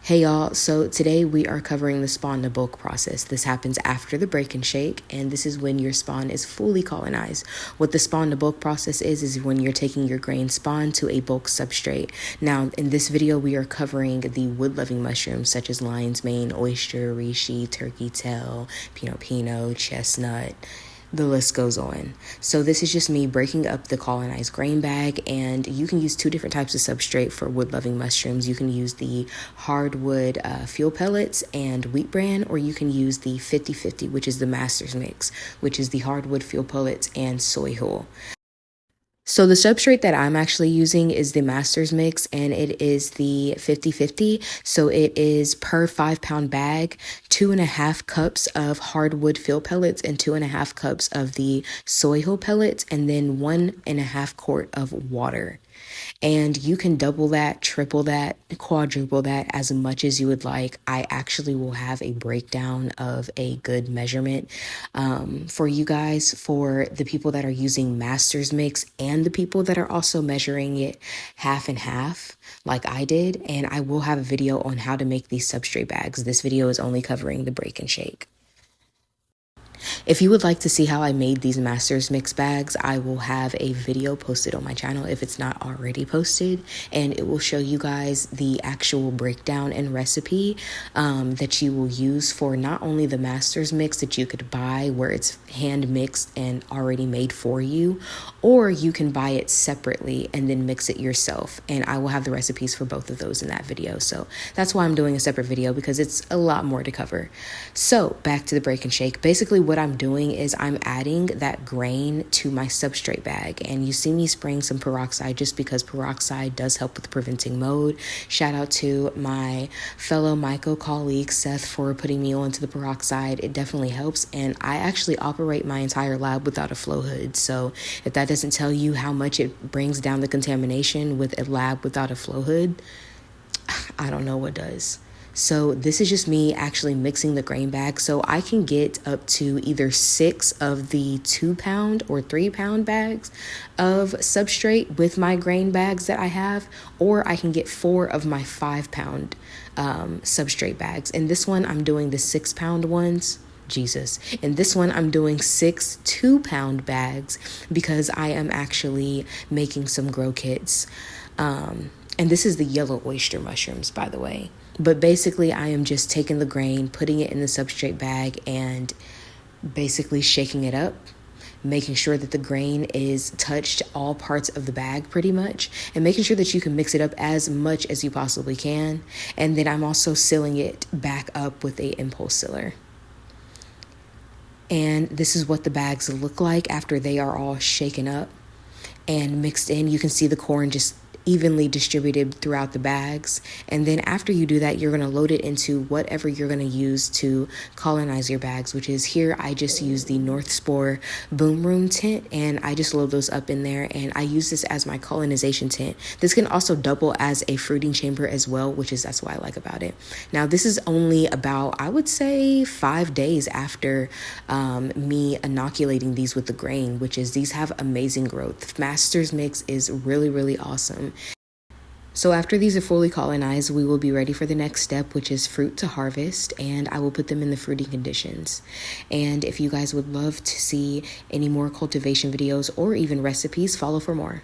Hey y'all, so today we are covering the spawn to bulk process. This happens after the break and shake, and this is when your spawn is fully colonized. What the spawn to bulk process is when you're taking your grain spawn to a bulk substrate. Now, in this video, we are covering the wood-loving mushrooms such as lion's mane, oyster, reishi, turkey tail, pinot, chestnut. The list goes on. So this is just me breaking up the colonized grain bag, and you can use two different types of substrate for wood-loving mushrooms. You can use the hardwood fuel pellets and wheat bran, or you can use the 50-50, which is the master's mix, which is the hardwood fuel pellets and soy hull. So the substrate that I'm actually using is the master's mix, and it is the 50-50. So it is per 5-pound bag, 2.5 cups of hardwood fill pellets and 2.5 cups of the soy hull pellets, and then 1.5 quart of water. And you can double that, triple that, quadruple that as much as you would like. I actually will have a breakdown of a good measurement for you guys, for the people that are using master's mix and the people that are also measuring it half and half like I did. And I will have a video on how to make these substrate bags. This video is only covering the break and shake. If you would like to see how I made these master's mix bags, I will have a video posted on my channel if it's not already posted, and it will show you guys the actual breakdown and recipe that you will use for not only the master's mix that you could buy where it's hand mixed and already made for you, or you can buy it separately and then mix it yourself. And I will have the recipes for both of those in that video. So that's why I'm doing a separate video, because it's a lot more to cover. So back to the break and shake. Basically what I'm doing is I'm adding that grain to my substrate bag, and you see me spraying some peroxide just because peroxide does help with preventing mold. Shout out to my fellow myco colleague Seth for putting me onto the peroxide. It definitely helps, and I actually operate my entire lab without a flow hood. So if that doesn't tell you how much it brings down the contamination with a lab without a flow hood, I don't know what does. So this is just me actually mixing the grain bag. So I can get up to either 6 of the 2-pound or 3-pound bags of substrate with my grain bags that I have, or I can get 4 of my 5-pound substrate bags. And this one, I'm doing the 6-pound ones. Jesus. And this one, I'm doing 6 2-pound bags because I am actually making some grow kits. And this is the yellow oyster mushrooms, by the way. But basically, I am just taking the grain, putting it in the substrate bag, and basically shaking it up, making sure that the grain is touched all parts of the bag pretty much, and making sure that you can mix it up as much as you possibly can. And then I'm also sealing it back up with a impulse sealer. And this is what the bags look like after they are all shaken up and mixed in. You can see the corn just evenly distributed throughout the bags. And then after you do that, you're going to load it into whatever you're going to use to colonize your bags, which is here I just use the North Spore Boom Room tent, and I just load those up in there, and I use this as my colonization tent. This can also double as a fruiting chamber as well, that's what I like about it. Now this is only about, I would say, 5 days after me inoculating these with the grain, which is these have amazing growth. Master's Mix is really, really awesome. So after these are fully colonized, we will be ready for the next step, which is fruit to harvest, and I will put them in the fruiting conditions. And if you guys would love to see any more cultivation videos or even recipes, follow for more.